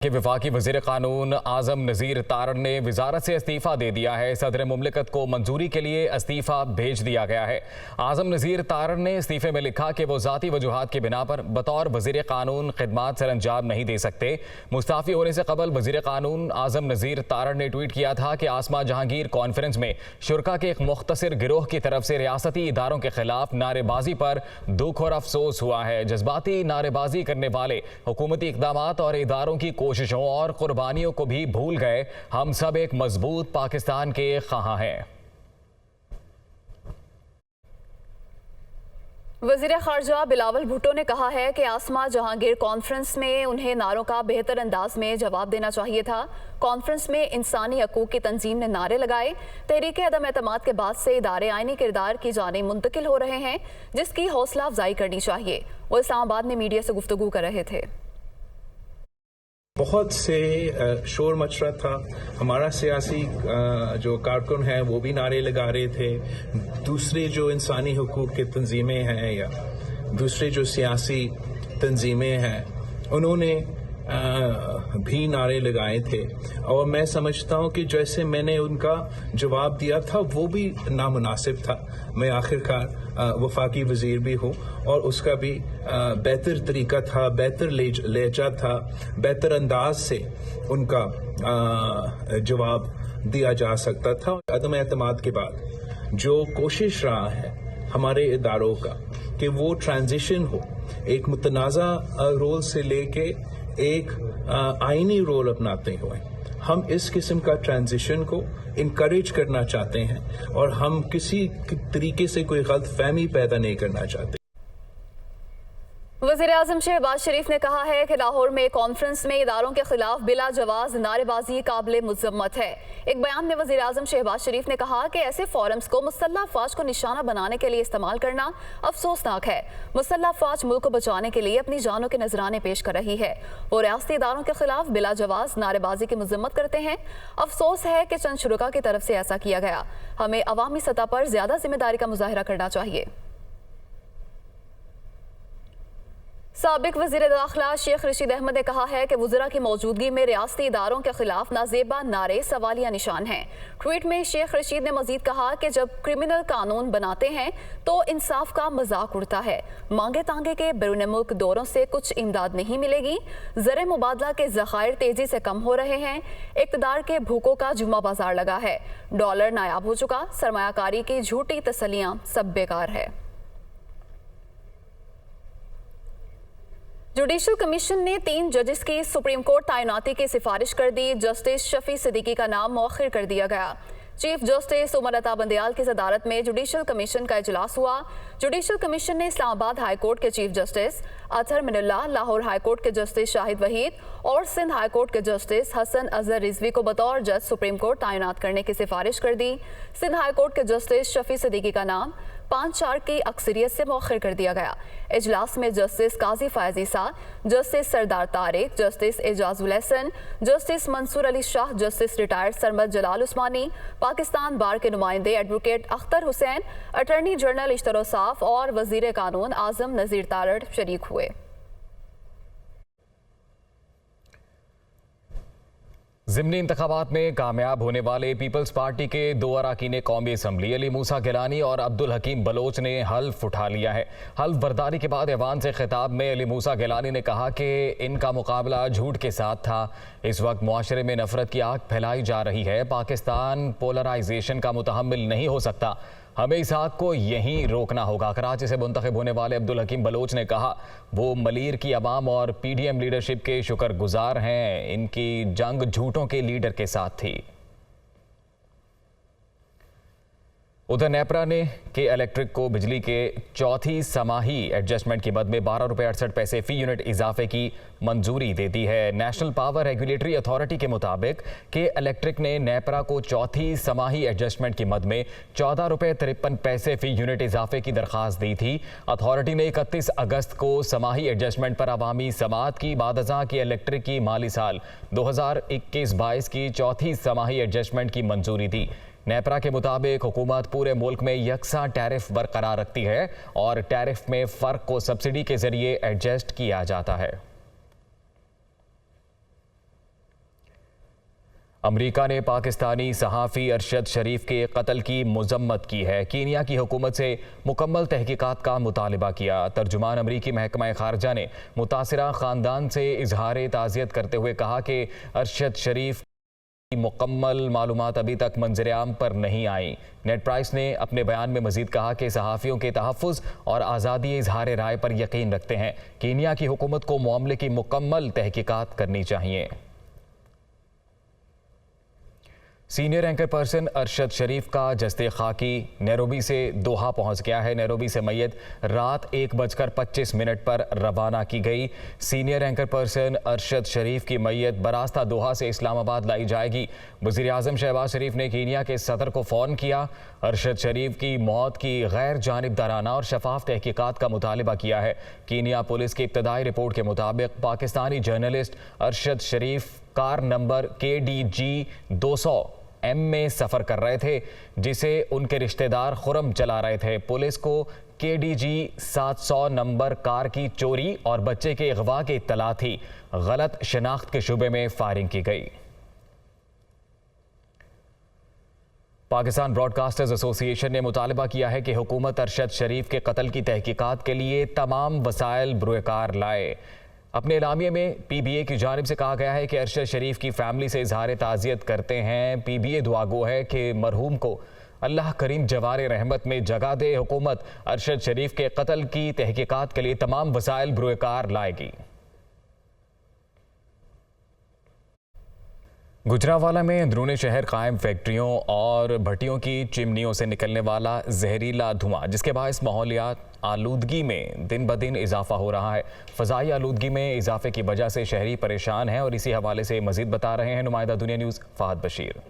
کہ وفاقی وزیر قانون اعظم نذیر تارڑ نے وزارت سے استعفیٰ دے دیا ہے۔ صدر مملکت کو منظوری کے لیے استعفیٰ بھیج دیا گیا ہے۔ اعظم نذیر تارڑ نے استعفے میں لکھا کہ وہ ذاتی وجوہات کی بنا پر بطور وزیر قانون خدمات سر انجام نہیں دے سکتے۔ مستعفی ہونے سے قبل وزیر قانون اعظم نذیر تارڑ نے ٹویٹ کیا تھا کہ آسما جہانگیر کانفرنس میں شرکاء کے ایک مختصر گروہ کی طرف سے ریاستی اداروں کے خلاف نعرے بازی پر دکھ اور افسوس ہوا ہے۔ جذباتی نعرے بازی کرنے والے حکومتی اقدامات اور اداروں کی کوششوں اور قربانیوں کو بھی بھول گئے۔ ہم سب ایک مضبوط پاکستان کے خواہاں ہیں۔ وزیر خارجہ بلاول بھٹو نے کہا ہے کہ آسما جہانگیر کانفرنس میں انہیں نعروں کا بہتر انداز میں جواب دینا چاہیے تھا۔ کانفرنس میں انسانی حقوق کی تنظیم نے نعرے لگائے۔ تحریک عدم اعتماد کے بعد سے ادارے آئینی کردار کی جانب منتقل ہو رہے ہیں، جس کی حوصلہ افزائی کرنی چاہیے۔ وہ اسلام آباد میں میڈیا سے گفتگو کر رہے تھے۔ بہت سے شور مچ رہا تھا، ہمارا سیاسی جو کارکن ہیں وہ بھی نعرے لگا رہے تھے، دوسرے جو انسانی حقوق کی تنظیمیں ہیں یا دوسرے جو سیاسی تنظیمیں ہیں انہوں نے بھی نعرے لگائے تھے، اور میں سمجھتا ہوں کہ جیسے میں نے ان کا جواب دیا تھا وہ بھی نامناسب تھا۔ میں آخرکار وفاقی وزیر بھی ہوں اور اس کا بھی بہتر طریقہ تھا، بہتر لہجہ تھا، بہتر انداز سے ان کا جواب دیا جا سکتا تھا۔ عدم اعتماد کے بعد جو کوشش رہا ہے ہمارے اداروں کا کہ وہ ٹرانزیشن ہو ایک متنازع رول سے لے کے ایک آئینی رول اپناتے ہوئے، ہم اس قسم کا ٹرانزیشن کو انکریج کرنا چاہتے ہیں اور ہم کسی طریقے سے کوئی غلط فہمی پیدا نہیں کرنا چاہتے۔ وزیر اعظم شہباز شریف نے کہا ہے کہ لاہور میں کانفرنس میں اداروں کے خلاف بلا جواز نعرے بازی قابل مذمت ہے۔ ایک بیان میں وزیر اعظم شہباز شریف نے کہا کہ ایسے فورمز کو مسلح افواج کو نشانہ بنانے کے لیے استعمال کرنا افسوسناک ہے۔ مسلح افواج ملک کو بچانے کے لیے اپنی جانوں کے نذرانے پیش کر رہی ہے۔ وہ ریاستی اداروں کے خلاف بلا جواز نعرے بازی کی مذمت کرتے ہیں۔ افسوس ہے کہ چند شرکاء کی طرف سے ایسا کیا گیا۔ ہمیں عوامی سطح پر زیادہ ذمہ داری کا مظاہرہ کرنا چاہیے۔ سابق وزیر داخلہ شیخ رشید احمد نے کہا ہے کہ وزراء کی موجودگی میں ریاستی اداروں کے خلاف نازیبا نعرے سوالیہ نشان ہیں۔ ٹویٹ میں شیخ رشید نے مزید کہا کہ جب کرمنل قانون بناتے ہیں تو انصاف کا مذاق اڑتا ہے۔ مانگے تانگے کے بیرون ملک دوروں سے کچھ امداد نہیں ملے گی۔ زر مبادلہ کے ذخائر تیزی سے کم ہو رہے ہیں۔ اقتدار کے بھوکوں کا جمعہ بازار لگا ہے۔ ڈالر نایاب ہو چکا۔ سرمایہ کاری کی جھوٹی تسلیاں سب بیکار ہے۔ جوڈیشل کمیشن نے 3 ججز کی سپریم کورٹ تعیناتی کی سفارش کر دی۔ جسٹس شفیع صدیقی کا نام مؤخر کر دیا گیا۔ چیف جسٹس عمر عطا بندیال کی صدارت میں جوڈیشل کمیشن کا اجلاس ہوا۔ جوڈیشل کمیشن نے اسلام آباد ہائی کورٹ کے چیف جسٹس اطہر من اللہ، لاہور ہائی کورٹ کے جسٹس شاہد وحید اور سندھ ہائی کورٹ کے جسٹس حسن اظہر رضوی کو بطور جج سپریم کورٹ تعینات کرنے کی سفارش کر دی۔ سندھ ہائی کورٹ کے جسٹس شفیع صدیقی کا نام 5-4 کی اکثریت سے مؤخر کر دیا گیا۔ اجلاس میں جسٹس قاضی فائز عیسیٰ، جسٹس سردار طارق، جسٹس اعجاز الاحسن، جسٹس منصور علی شاہ، جسٹس ریٹائرڈ سرمد جلال عثمانی، پاکستان بار کے نمائندے advocate Akhtar Hussain, attorney general اشتر اوصاف اور وزیر قانون اعظم نذیر تارڑ شریک ہوئے۔ ضمنی انتخابات میں کامیاب ہونے والے پیپلز پارٹی کے 2 اراکین قومی اسمبلی علی موسیٰ گیلانی اور عبدالحکیم بلوچ نے حلف اٹھا لیا ہے۔ حلف برداری کے بعد ایوان سے خطاب میں علی موسیٰ گیلانی نے کہا کہ ان کا مقابلہ جھوٹ کے ساتھ تھا۔ اس وقت معاشرے میں نفرت کی آگ پھیلائی جا رہی ہے۔ پاکستان پولرائزیشن کا متحمل نہیں ہو سکتا۔ ہمیں اس آگ کو یہیں روکنا ہوگا۔ کراچی سے منتخب ہونے والے عبدالحکیم بلوچ نے کہا وہ ملیر کی عوام اور پی ڈی ایم لیڈرشپ کے شکر گزار ہیں۔ ان کی جنگ جھوٹوں کے لیڈر کے ساتھ تھی۔ ادھر نیپرا نے کہ الیکٹرک کو بجلی کے چوتھی سماہی ایڈجسٹمنٹ کی مد میں 12 روپے 68 پیسے فی یونٹ اضافے کی منظوری دے دی ہے۔ نیشنل پاور ریگولیٹری اتھارٹی کے مطابق کہ الیکٹرک نے نیپرا کو چوتھی سماہی ایڈجسٹمنٹ کی مد میں 14 روپے 53 پیسے فی یونٹ اضافے کی درخواست دی تھی۔ اتھارٹی نے 31 اگست کو سماہی ایڈجسٹمنٹ پر عوامی سماعت کی۔ بعد ازاں کی الیکٹرک کی مالی سال 2021-22 کی چوتھی سماہی ایڈجسٹمنٹ کی منظوری دی۔ نیپرا کے مطابق حکومت پورے ملک میں یکساں ٹیرف برقرار رکھتی ہے اور ٹیرف میں فرق کو سبسڈی کے ذریعے ایڈجسٹ کیا جاتا ہے۔ امریکہ نے پاکستانی صحافی ارشد شریف کے قتل کی مذمت کی ہے۔ کینیا کی حکومت سے مکمل تحقیقات کا مطالبہ کیا۔ ترجمان امریکی محکمہ خارجہ نے متاثرہ خاندان سے اظہار تعزیت کرتے ہوئے کہا کہ ارشد شریف کی مکمل معلومات ابھی تک منظر عام پر نہیں آئیں۔ نیڈ پرائس نے اپنے بیان میں مزید کہا کہ صحافیوں کے تحفظ اور آزادی اظہار رائے پر یقین رکھتے ہیں۔ کینیا کی حکومت کو معاملے کی مکمل تحقیقات کرنی چاہیے۔ سینئر اینکر پرسن ارشد شریف کا جسد خاکی نیروبی سے دوحہ پہنچ گیا ہے۔ نیروبی سے میت رات 1:25 پر روانہ کی گئی۔ سینئر اینکر پرسن ارشد شریف کی میت براستہ دوحہ سے اسلام آباد لائی جائے گی۔ وزیر اعظم شہباز شریف نے کینیا کے صدر کو فون کیا۔ ارشد شریف کی موت کی غیر جانبدارانہ اور شفاف تحقیقات کا مطالبہ کیا ہے۔ کینیا پولیس کی ابتدائی رپورٹ کے مطابق پاکستانی جرنلسٹ ارشد شریف کار نمبر KDG 200 M میں سفر کر رہے تھے، جسے ان کے رشتہ دار خرم چلا رہے تھے۔ پولیس کو KDG 700 نمبر کار کی چوری اور بچے کے اغوا کی اطلاع تھی۔ غلط شناخت کے شبے میں فائرنگ کی گئی۔ پاکستان براڈ کاسٹرز ایسوسی ایشن نے مطالبہ کیا ہے کہ حکومت ارشد شریف کے قتل کی تحقیقات کے لیے تمام وسائل بروئے کار لائے۔ اپنے اعلامیے میں PBA کی جانب سے کہا گیا ہے کہ ارشد شریف کی فیملی سے اظہار تعزیت کرتے ہیں۔ PBA دعا گو ہے کہ مرحوم کو اللہ کریم جوار رحمت میں جگہ دے۔ حکومت ارشد شریف کے قتل کی تحقیقات کے لیے تمام وسائل بروئے کار لائے گی۔ گجرانوالہ میں اندرون شہر قائم فیکٹریوں اور بھٹیوں کی چمنیوں سے نکلنے والا زہریلا دھواں، جس کے باعث ماحولیات آلودگی میں دن بدن اضافہ ہو رہا ہے۔ فضائی آلودگی میں اضافے کی وجہ سے شہری پریشان ہیں، اور اسی حوالے سے مزید بتا رہے ہیں نمائندہ دنیا نیوز فہد بشیر۔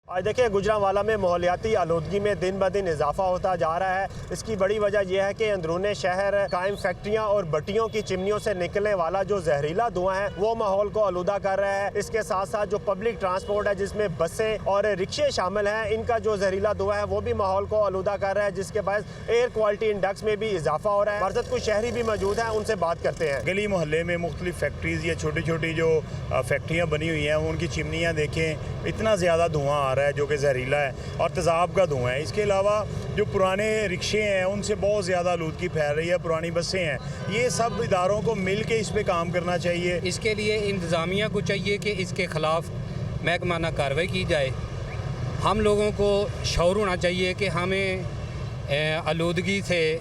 آج دیکھیں گجرانوالہ میں ماحولیاتی آلودگی میں دن بدن اضافہ ہوتا جا رہا ہے۔ اس کی بڑی وجہ یہ ہے کہ اندرون شہر قائم فیکٹریاں اور بھٹیوں کی چمنیوں سے نکلنے والا جو زہریلا دھواں ہے وہ ماحول کو آلودہ کر رہا ہے۔ اس کے ساتھ ساتھ جو پبلک ٹرانسپورٹ ہے، جس میں بسیں اور رکشے شامل ہیں، ان کا جو زہریلا دھواں ہے وہ بھی ماحول کو آلودہ کر رہا ہے، جس کے باعث ایئر کوالٹی انڈیکس میں بھی اضافہ ہو رہا ہے۔ مرزد کچھ شہری بھی موجود ہیں، ان سے بات کرتے ہیں۔ گلی محلے میں مختلف فیکٹریز یا چھوٹی چھوٹی جو فیکٹریاں بنی ہوئی ہیں، ان کی چمنیاں دیکھیں، اتنا زیادہ دھواں آ رہا ہے جو کہ زہریلا اور تیزاب کا دھواں ہے۔ اس کے علاوہ جو پرانے رکشے ہیں ان سے بہت زیادہ آلودگی پھیل رہی ہے، پرانی بسیں ہیں۔ یہ سب اداروں کو مل کے اس پہ کام کرنا چاہیے۔ اس کے لیے انتظامیہ کو چاہیے کہ اس کے خلاف محکمانہ کارروائی کی جائے۔ ہم لوگوں کو شعور ہونا چاہیے کہ ہمیں آلودگی سے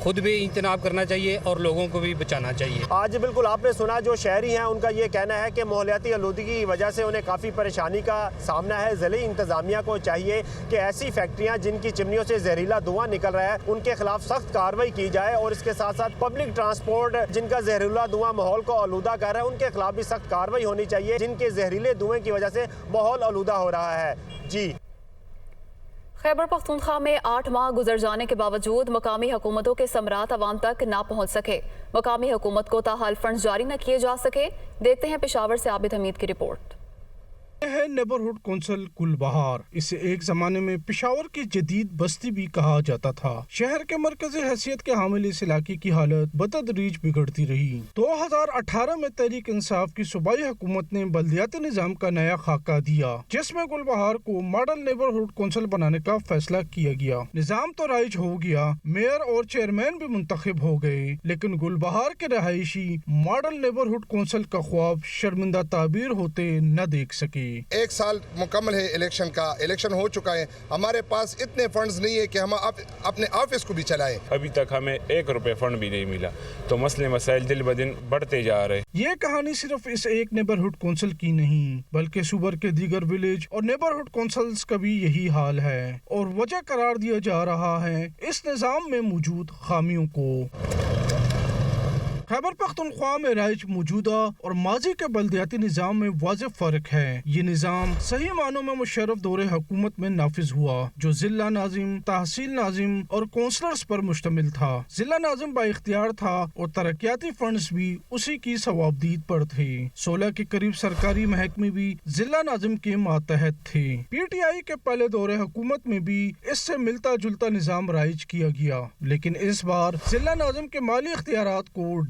خود بھی اجتناب کرنا چاہیے اور لوگوں کو بھی بچانا چاہیے۔ آج بالکل آپ نے سنا، جو شہری ہیں ان کا یہ کہنا ہے کہ ماحولیاتی آلودگی کی وجہ سے انہیں کافی پریشانی کا سامنا ہے۔ ضلعی انتظامیہ کو چاہیے کہ ایسی فیکٹریاں جن کی چمنیوں سے زہریلا دھواں نکل رہا ہے ان کے خلاف سخت کارروائی کی جائے، اور اس کے ساتھ ساتھ پبلک ٹرانسپورٹ جن کا زہریلا دھواں ماحول کو آلودہ کر رہا ہے ان کے خلاف بھی سخت کارروائی ہونی چاہیے، جن کے زہریلے دھوئیں کی وجہ سے ماحول آلودہ ہو رہا ہے۔ جی خیبر پختونخوا میں 8 ماہ گزر جانے کے باوجود مقامی حکومتوں کے ثمرات عوام تک نہ پہنچ سکے۔ مقامی حکومت کو تاحال فنڈز جاری نہ کیے جا سکے۔ دیکھتے ہیں پشاور سے عابد حمید کی رپورٹ۔ یہ ہے نیبرہڈ کونسل گل بہار۔ اسے ایک زمانے میں پشاور کی جدید بستی بھی کہا جاتا تھا۔ شہر کے مرکزی حیثیت کے حامل اس علاقے کی حالت بتدریج بگڑتی رہی۔ 2018 میں تحریک انصاف کی صوبائی حکومت نے بلدیاتی نظام کا نیا خاکہ دیا، جس میں گل بہار کو ماڈل نیبرہڈ کونسل بنانے کا فیصلہ کیا گیا۔ نظام تو رائج ہو گیا، میئر اور چیئرمین بھی منتخب ہو گئے، لیکن گل بہار کے رہائشی ماڈل نیبرہڈ کونسل کا خواب شرمندہ تعبیر ہوتے نہ دیکھ سکے۔ 1 سال مکمل ہے الیکشن کا، الیکشن ہو چکا ہے، ہمارے پاس اتنے فنڈز نہیں ہے کہ ہم اپنے آفس کو بھی چلائیں۔ ابھی تک ہمیں 1 روپے فنڈ بھی نہیں ملا، تو مسئلے مسائل دن بدن بڑھتے جا رہے۔ یہ کہانی صرف اس ایک نیبرہڈ کونسل کی نہیں، بلکہ صوبر کے دیگر ولیج اور نیبرہڈ کونسلز کا بھی یہی حال ہے، اور وجہ قرار دیا جا رہا ہے اس نظام میں موجود خامیوں کو۔ خیبر پختونخوا میں رائج موجودہ اور ماضی کے بلدیاتی نظام میں واضح فرق ہے۔ یہ نظام صحیح معنوں میں مشرف دور حکومت میں نافذ ہوا، جو ضلع ناظم، تحصیل ناظم اور کونسلرز پر مشتمل تھا۔ ضلع ناظم با اختیار تھا اور ترقیاتی فنڈز بھی اسی کی ثوابدید پر تھے۔ 16 کے قریب سرکاری محکمے بھی ضلع ناظم کے ماتحت تھے۔ PTI کے پہلے دور حکومت میں بھی اس سے ملتا جلتا نظام رائج کیا گیا، لیکن اس بار ضلع ناظم کے مالی اختیارات کو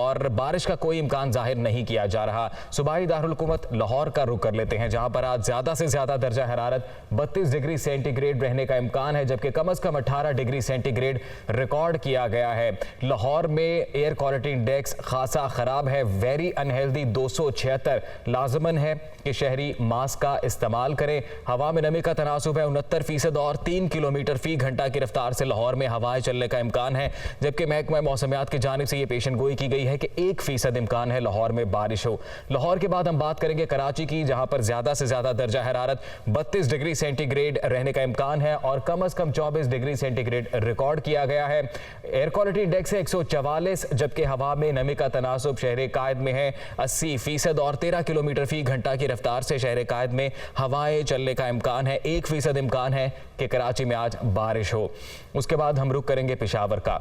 اور بارش کا کوئی امکان ظاہر نہیں کیا جا رہا۔ صوبائی دارالحکومت لاہور کا رخ کر لیتے ہیں، جہاں پر آج زیادہ سے زیادہ درجہ حرارت 32 ڈگری سینٹی گریڈ رہنے کا امکان ہے، جبکہ کم از کم 18 ڈگری سینٹی گریڈ ریکارڈ کیا گیا ہے۔ لاہور میں ایئر کوالٹی انڈیکس خاصا خراب ہے، ویری انہیلدی 276۔ لازمن ہے کہ شہری ماسک کا استعمال کریں۔ ہوا میں نمی کا تناسب ہے 69% اور 3 کلومیٹر فی گھنٹہ کی رفتار سے لاہور میں ہوائیں چلنے کا امکان ہے، جبکہ محکمہ موسمیات کی جانب سے یہ پیشن گوئی کی گئی ہے کہ 1% امکان ہے لاہور میں بارش ہو۔ لاہور کے بعد ہم بات کریں گے کراچی کی، جہاں پر زیادہ سے زیادہ درجہ حرارت 32 ڈگری سینٹی گریڈ رہنے کا امکان ہے اور کم از کم 24 ڈگری سینٹی گریڈ ریکارڈ کیا گیا ہے۔ ایئر کوالٹی انڈیکس ہے 144، جبکہ ہوا میں نمی کا تناسب شہر قائد میں ہے 80% اور 13 کلومیٹر فی گھنٹہ کی رفتار سے شہر قائد میں ہوائیں چلنے کا امکان ہے۔ 1% امکان ہے کہ کراچی میں آج بارش ہو۔ اس کے بعد ہم رخ کریں گے پشاور کا۔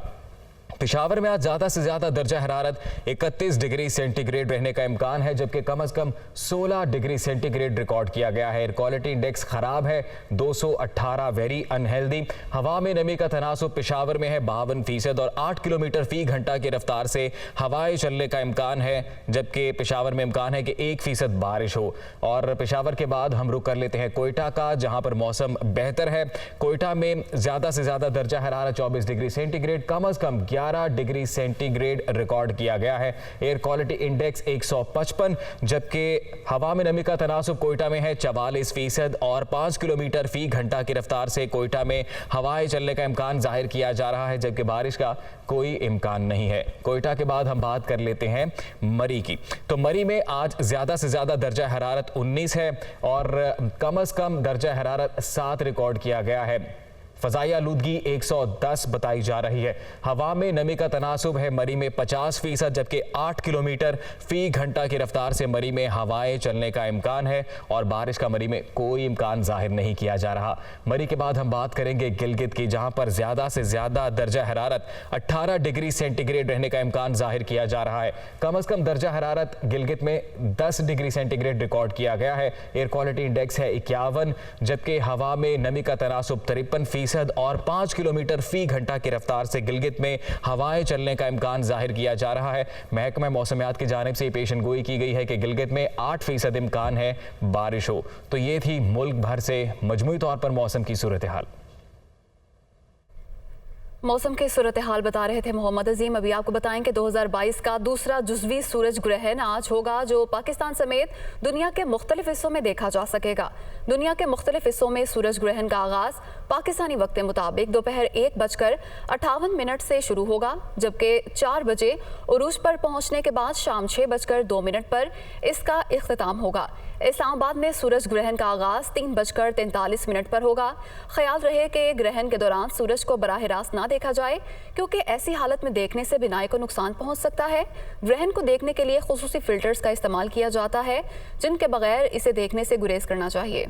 پشاور میں آج زیادہ سے زیادہ درجہ حرارت 31 ڈگری سینٹی گریڈ رہنے کا امکان ہے، جبکہ کم از کم 16 ڈگری سینٹی گریڈ ریکارڈ کیا گیا ہے۔ ایئر کوالٹی انڈیکس خراب ہے 218، ویری انہیلدی۔ ہوا میں نمی کا تناسب پشاور میں ہے 52% اور 8 کلومیٹر فی گھنٹہ کی رفتار سے ہوائیں چلنے کا امکان ہے، جبکہ پشاور میں امکان ہے کہ 1% بارش ہو۔ اور پشاور کے بعد ہم رخ کر لیتے ہیں کوئٹہ کا، جہاں پر موسم بہتر ہے۔ کوئٹہ میں زیادہ سے زیادہ درجہ حرارت 24 ڈگری سینٹی گریڈ، کم از کم 11 ڈگری سینٹی گریڈ ریکارڈ کیا گیا ہے۔ ایئر کوالٹی انڈیکس 155، جبکہ ہوا میں نمی کا تناسب کوئٹہ میں ہے 44% اور 5 کلومیٹر فی گھنٹہ کی رفتار سے کوئٹہ میں ہوائیں چلنے کا امکان ظاہر کیا جا رہا ہے، جبکہ بارش کا کوئی امکان نہیں ہے۔ کوئٹہ کے بعد ہم بات کر لیتے ہیں مری کی۔ تو مری میں آج زیادہ سے زیادہ درجہ حرارت 19 ہے اور کم از کم درجہ حرارت 7 ریکارڈ کیا گیا ہے۔ فضائی آلودگی 110 بتائی جا رہی ہے۔ ہوا میں نمی کا تناسب ہے مری میں 50%، جبکہ 8 کلومیٹر فی گھنٹہ کی رفتار سے مری میں ہوائیں چلنے کا امکان ہے اور بارش کا مری میں کوئی امکان ظاہر نہیں کیا جا رہا۔ مری کے بعد ہم بات کریں گے گلگت کی، جہاں پر زیادہ سے زیادہ درجہ حرارت 18 ڈگری سینٹی گریڈ رہنے کا امکان ظاہر کیا جا رہا ہے۔ کم از کم درجہ حرارت گلگت میں 10 ڈگری سینٹی گریڈ ریکارڈ کیا گیا ہے۔ ایئر کوالٹی انڈیکس ہے 51، جبکہ ہوا میں نمی کا تناسب 53% اور 5 کلومیٹر فی گھنٹہ کی رفتار سے گلگت میں ہوائیں چلنے کا امکان ظاہر کیا جا رہا ہے۔ محکمہ موسمیات کی جانب سے پیشن گوئی کی گئی ہے کہ گلگت میں 8% امکان ہے بارش ہو۔ تو یہ تھی ملک بھر سے مجموعی طور پر موسم کی صورتحال۔ موسم کی صورتحال بتا رہے تھے محمد عظیم۔ ابھی آپ کو بتائیں کہ 2022 کا دوسرا جزوی سورج گرہن آج ہوگا، جو پاکستان سمیت دنیا کے مختلف حصوں میں دیکھا جا سکے گا۔ دنیا کے مختلف حصوں میں سورج گرہن کا آغاز پاکستانی وقت مطابق دوپہر 1:58 سے شروع ہوگا، جبکہ 4 بجے عروج پر پہنچنے کے بعد شام 6:02 پر اس کا اختتام ہوگا۔ اسلام آباد میں سورج گرہن کا آغاز 3:43 پر ہوگا۔ خیال رہے کہ گرہن کے دوران سورج کو براہ راست نہ دیکھا جائے، کیونکہ ایسی حالت میں دیکھنے سے بینائی کو نقصان پہنچ سکتا ہے۔ گرہن کو دیکھنے کے لیے خصوصی فلٹرز کا استعمال کیا جاتا ہے، جن کے بغیر اسے دیکھنے سے گریز کرنا چاہیے۔